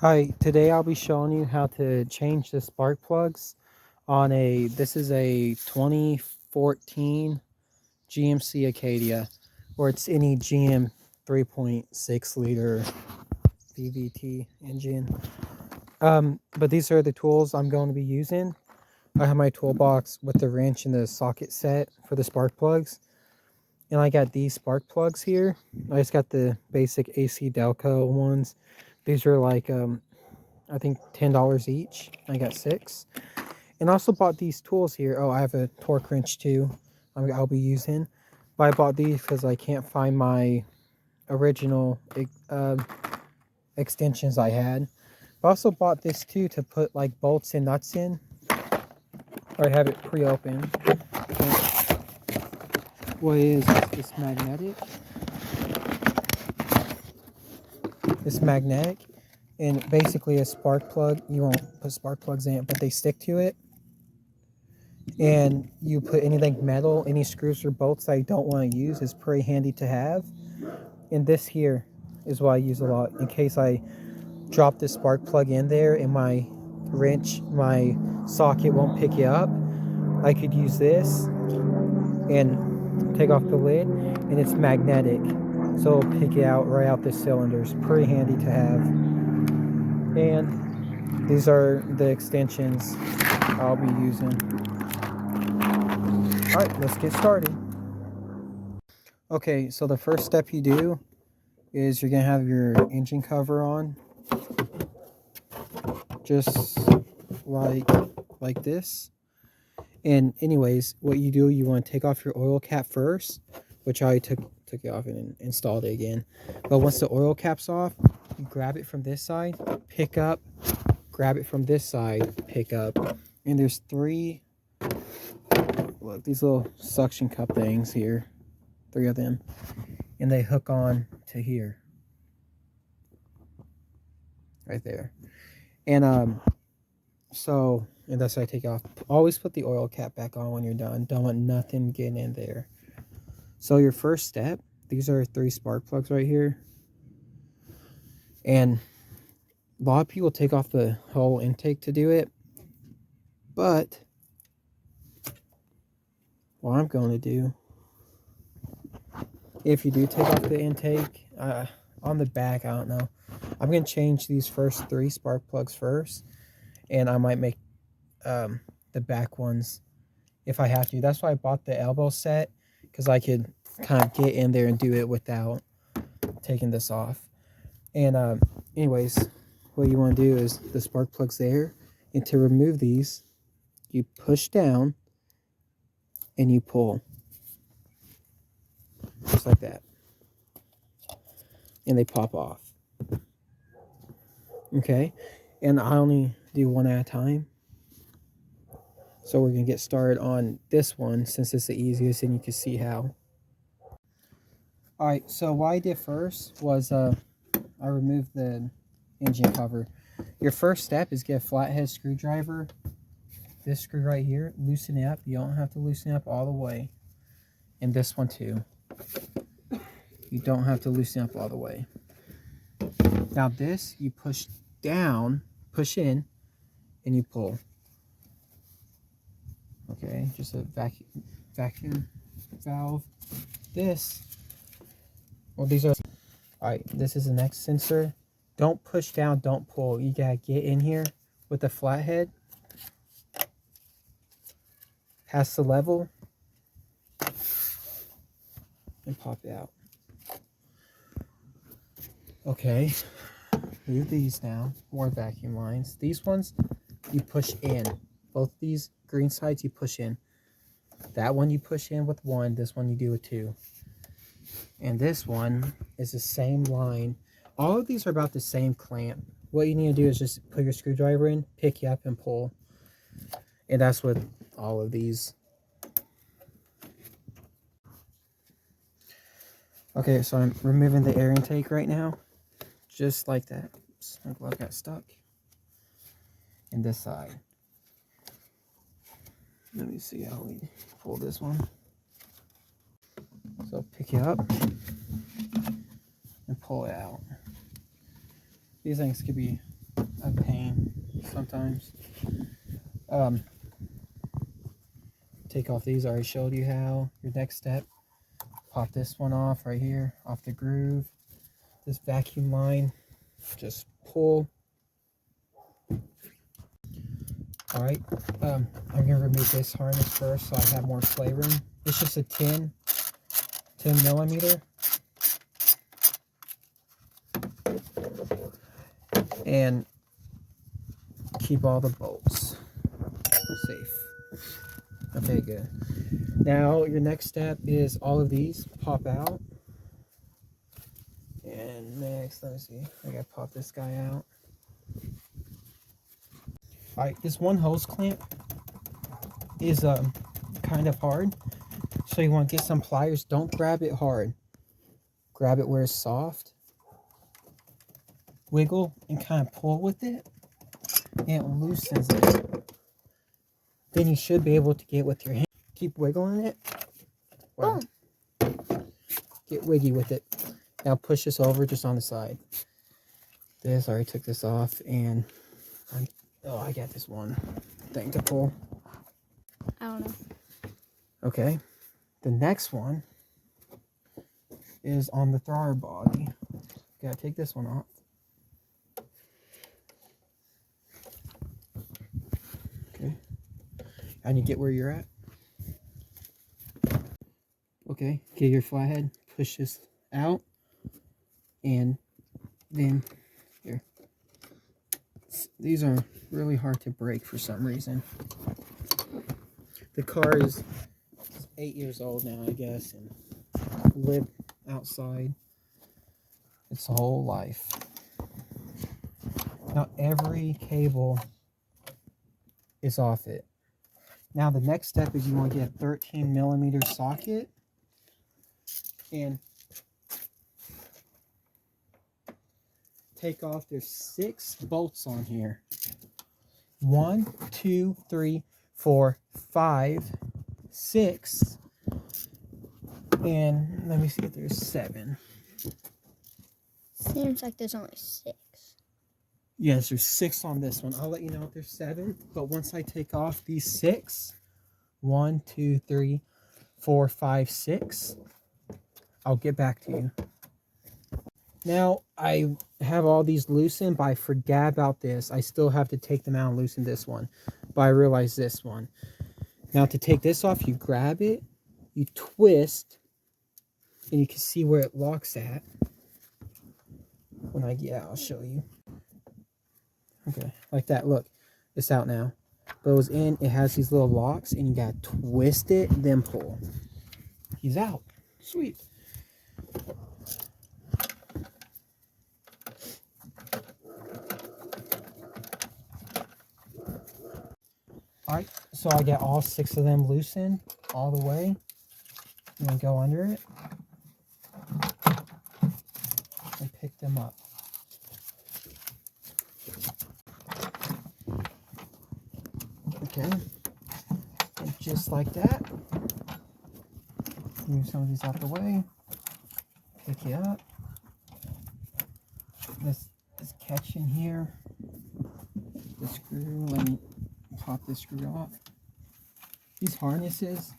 Hi, today I'll be showing you how to change the spark plugs on this is a 2014 GMC Acadia, or it's any GM 3.6 liter VVT engine. But these are the tools I'm going to be using. I have my toolbox with the wrench and the socket set for the spark plugs. And I got these spark plugs here. I just got the basic AC Delco ones. These are like I think $10 each. I got 6. And I also bought these tools here. Oh, I have a torque wrench too I'll be using. But I bought these because I can't find my original extensions I had. I also bought this too to put like bolts and nuts in. I have it pre-opened. What is this magnetic? It's magnetic. And basically a spark plug, you won't put spark plugs in it, but they stick to it. And you put anything metal, any screws or bolts that you don't want to use is pretty handy to have. And this here is what I use a lot in case I drop this spark plug in there and my wrench, my socket won't pick it up. I could use this and take off the lid, and it's magnetic, so it'll pick it out right out the cylinders. Pretty handy to have. And these are the extensions I'll be using. Alright, let's get started. Okay, so the first step you do is you're going to have your engine cover on. Just like this. And anyways, what you do, you want to take off your oil cap first, which I took it off and installed it again. But once the oil cap's off, you grab it from this side, pick up, grab it from this side, pick up. And there's 3, look, these little suction cup things here, 3 of them, and they hook on to here, right there. And so, and that's why I take it off. Always put the oil cap back on when you're done. Don't want nothing getting in there. So your first step, these are 3 spark plugs right here. And a lot of people take off the whole intake to do it. But what I'm going to do, if you do take off the intake, on the back, I don't know. I'm going to change these first 3 spark plugs first. And I might make the back ones if I have to. That's why I bought the elbow set, because I could kind of get in there and do it without taking this off. And anyways, what you want to do is the spark plug's there, and to remove these, you push down and you pull, just like that, and they pop off. Okay, and I only do one at a time. So we're going to get started on this one since it's the easiest and you can see how. Alright, so what I did first was I removed the engine cover. Your first step is get a flathead screwdriver. This screw right here, loosen it up. You don't have to loosen it up all the way. And this one too. You don't have to loosen up all the way. Now this, you push down, push in, and you pull. Okay, just a vacuum valve. This, well, these are, alright, this is the next sensor. Don't push down, don't pull. You gotta get in here with the flathead. Pass the level. And pop it out. Okay, move these now. More vacuum lines. These ones, you push in. Both these green sides, you push in. That one you push in with 1. This one you do with 2. And this one is the same line. All of these are about the same clamp. What you need to do is just put your screwdriver in, pick you up, and pull. And that's with all of these. Okay, so I'm removing the air intake right now. Just like that. Oops, my glove got stuck. And this side. Let me see how we pull this one. So pick it up and pull it out. These things could be a pain sometimes. Take off these. I already showed you how. Your next step, pop this one off right here, off the groove. This vacuum line, just pull. All right, I'm gonna remove this harness first so I have more playroom. It's just a 10 millimeter. And keep all the bolts safe. Okay, good. Now your next step is all of these pop out. And next, let me see. I gotta pop this guy out. Alright, this one hose clamp is kind of hard. So you want to get some pliers. Don't grab it hard. Grab it where it's soft. Wiggle and kind of pull with it. And it loosens it. Then you should be able to get with your hand. Keep wiggling it. Wow. Get wiggy with it. Now push this over just on the side. This, I already took this off, and I got this one thing to pull. I don't know. Okay. The next one is on the thrower body. Gotta take this one off. Okay. And you get where you're at. Okay, get your flathead, push this out, and then here. These are really hard to break for some reason. The car is 8 years old now, I guess, and lived outside its whole life. Now every cable is off it. Now the next step is you want to get a 13 millimeter socket and take off. There's 6 bolts on here. 1, 2, 3, 4, 5, 6, and let me see if there's 7. Seems like there's only 6. Yes, there's 6 on this one. I'll let you know if there's 7, but once I take off these 6, 1, 2, 3, 4, 5, 6, I'll get back to you. Now, I have all these loosened, but I forgot about this. I still have to take them out and loosen this one, but I realized this one. Now, to take this off, you grab it, you twist, and you can see where it locks at. When I get out, I'll show you. Okay, like that. Look, it's out now. But it was in, it has these little locks, and you gotta twist it, then pull. He's out. Sweet. Alright, so I get all 6 of them loosened all the way. I'm gonna go under it and pick them up. Okay, and just like that, move some of these out the way, pick it up. This catch in here, the screw, let me pop this screw off. These harnesses,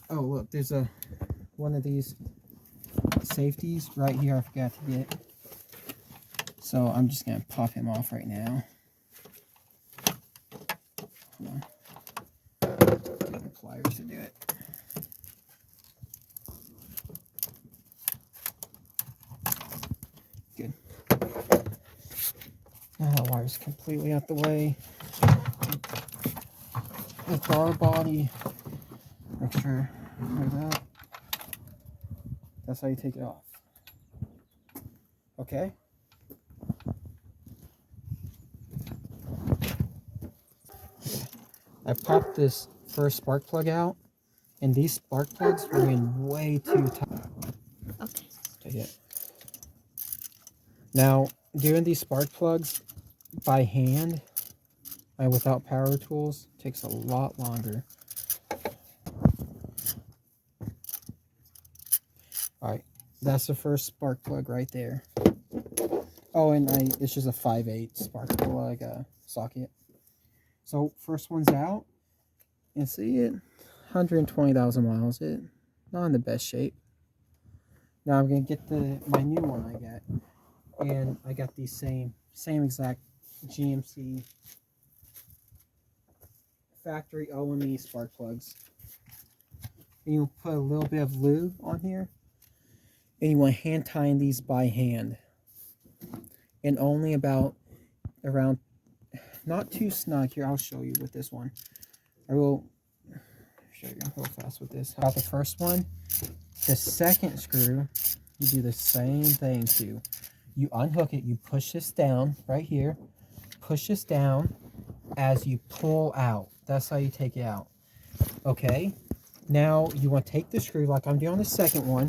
oh look, there's one of these safeties right here I forgot to get. So I'm just gonna pop him off right now. Hold on. Get the pliers to do it. Good. Now that wire's completely out the way. The bar body, make sure that. That's how you take it off. Okay. I popped this first spark plug out, and these spark plugs were in way too tight. Okay. Take it. Now, doing these spark plugs by hand and without power tools takes a lot longer. Alright, that's the first spark plug right there. Oh, and it's just a 5/8 spark plug socket. So first one's out, and see it, 120,000 miles. It not in the best shape. Now I'm gonna get my new one I got, and I got these same exact GMC factory OME spark plugs. And you put a little bit of lube on here, and you want to hand tying these by hand, and only about around, not too snug. Here, I'll show you with this one. I will show you real fast with this. About the first one, the second screw, you do the same thing too. You unhook it, you push this down right here, push this down as you pull out. That's how you take it out. Okay, now you want to take the screw like I'm doing on the second one,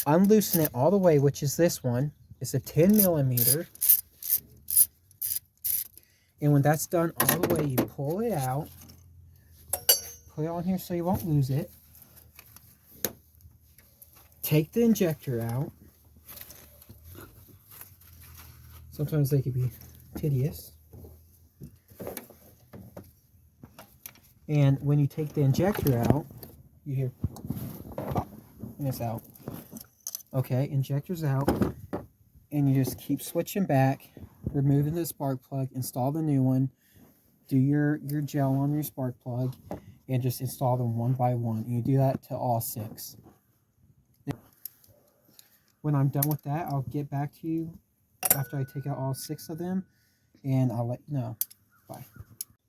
unloosen it all the way, which is this one. It's a 10 millimeter. And when that's done all the way, you pull it out, put it on here so you won't lose it. Take the injector out. Sometimes they can be tedious. And when you take the injector out, you hear pop, and it's out. Okay, injector's out, and you just keep switching back, removing the spark plug, install the new one, do your gel on your spark plug, and just install them one by one. And you do that to all 6. When I'm done with that, I'll get back to you after I take out all 6 of them, and I'll let you know. Bye.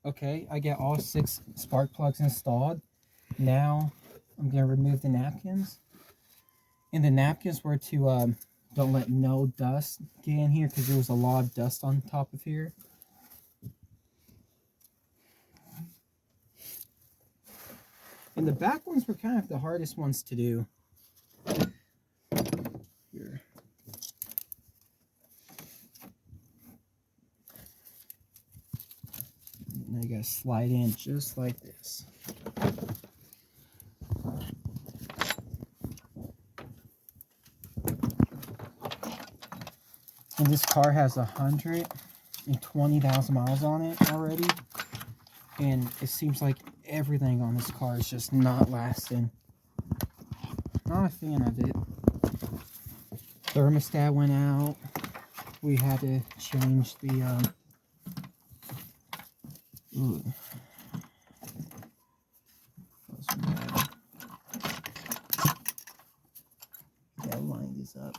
Okay, I get all 6 spark plugs installed. Now I'm going to remove the napkins. And the napkins were to don't let no dust get in here, because there was a lot of dust on top of here. And the back ones were kind of the hardest ones to do. Here. And I gotta slide in just like this. And this car has 120,000 miles on it already. And it seems like everything on this car is just not lasting. Not a fan of it. Thermostat went out. We had to change the ooh. Yeah, line this up.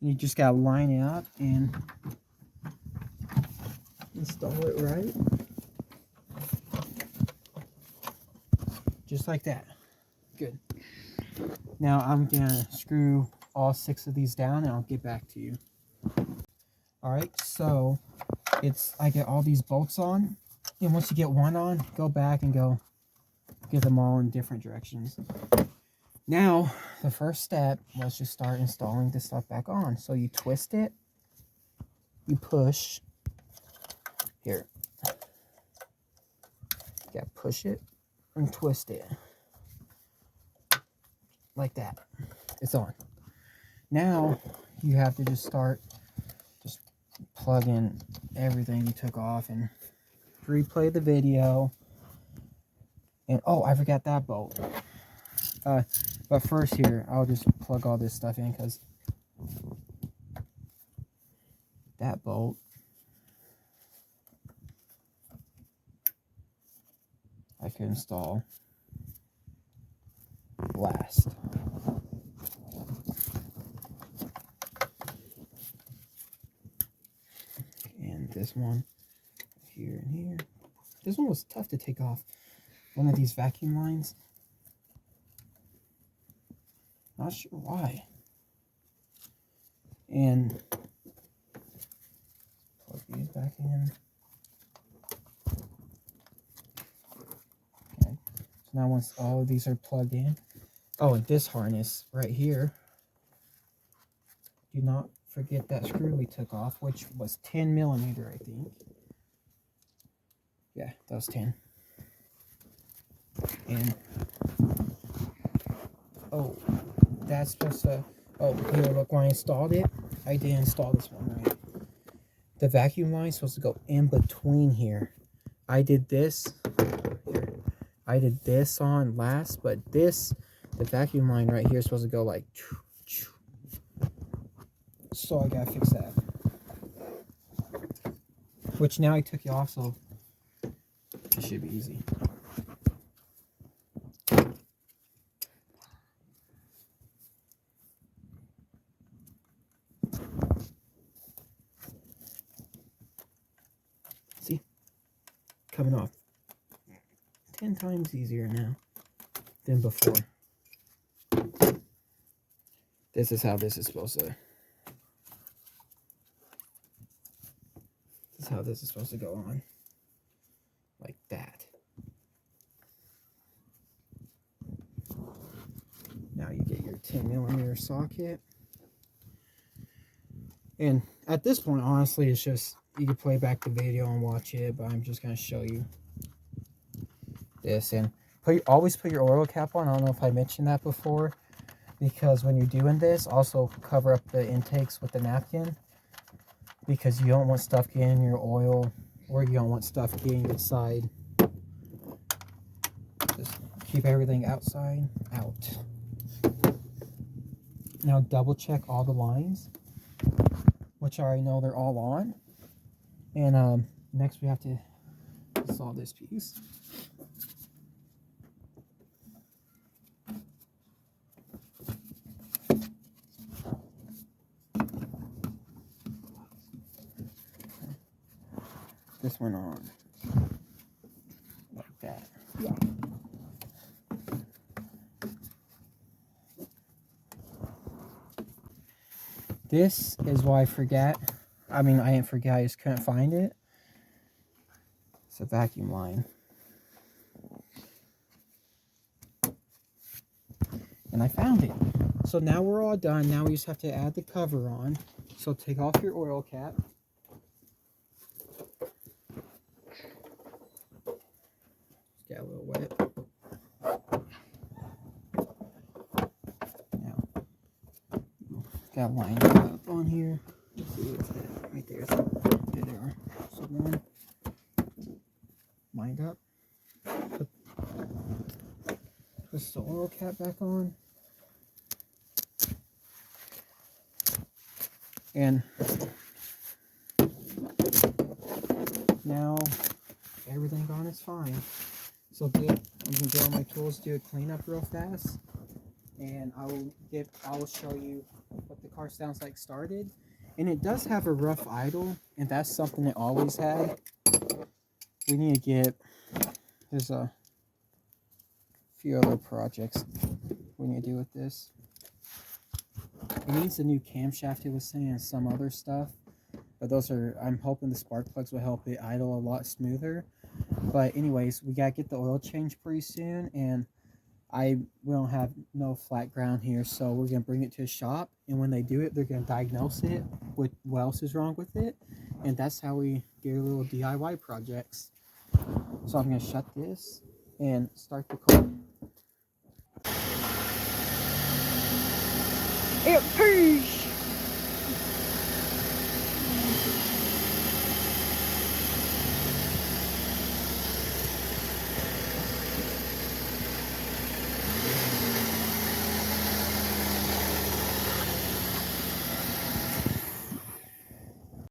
You just gotta line it up and install it right. Just like that. Good. Now I'm gonna screw all 6 of these down and I'll get back to you. Alright, so I get all these bolts on, and once you get one on, go back and go get them all in different directions. Now, the first step, let's just start installing this stuff back on. So you twist it, you push, here, you gotta push it and twist it, like that. It's on. Now, you have to just plug in everything you took off and replay the video. And, oh, I forgot that bolt. But first here, I'll just plug all this stuff in, because that bolt, I could install last. And this one here and here. This one was tough to take off. One of these vacuum lines. Not sure why. And plug these back in. Okay. So now once all of these are plugged in. Oh, and this harness right here. Do not forget that screw we took off, which was 10 millimeter, I think. Yeah, that was 10. And oh, that's supposed to. Oh, here, look, when I installed it, I did install this one right. The vacuum line is supposed to go in between here. I did this. Here. I did this on last, but this, the vacuum line right here is supposed to go like. So I gotta fix that. Which now I took it off, so it should be easy. See? Coming off 10 times easier now than before. This is how this is supposed to. This is how this is supposed to go on. Like that. Now you get your 10mm socket. And at this point, honestly, it's just, you can play back the video and watch it, but I'm just going to show you this. And always put your oil cap on. I don't know if I mentioned that before, because when you're doing this, also cover up the intakes with the napkin, because you don't want stuff getting in your oil, or you don't want stuff getting inside. Just keep everything outside, out. Now double check all the lines, which I already know they're all on. And next we have to install this piece. This one on like that. Yeah. This is why I forget. I mean, I didn't forget, I just couldn't find it. It's a vacuum line. And I found it. So now we're all done. Now we just have to add the cover on. So take off your oil cap. Just get a little wet. Now, gotta line it up on here. Let's see what's that right there. There they are. So one, lined up. Put the oil cap back on. And now everything on is fine. So I'm gonna go on my tools, do a cleanup real fast, and I will show you what the car sounds like started. And it does have a rough idle, and that's something it always had. We need to get, there's a few other projects we need to do with this. It needs a new camshaft, it was saying, and some other stuff. But those are, I'm hoping the spark plugs will help it idle a lot smoother. But anyways, we gotta get the oil change pretty soon, and we don't have no flat ground here, so we're gonna bring it to a shop, and when they do it, they're gonna diagnose it with what else is wrong with it, and that's how we get our little DIY projects. So I'm gonna shut this and start the car. It purrs.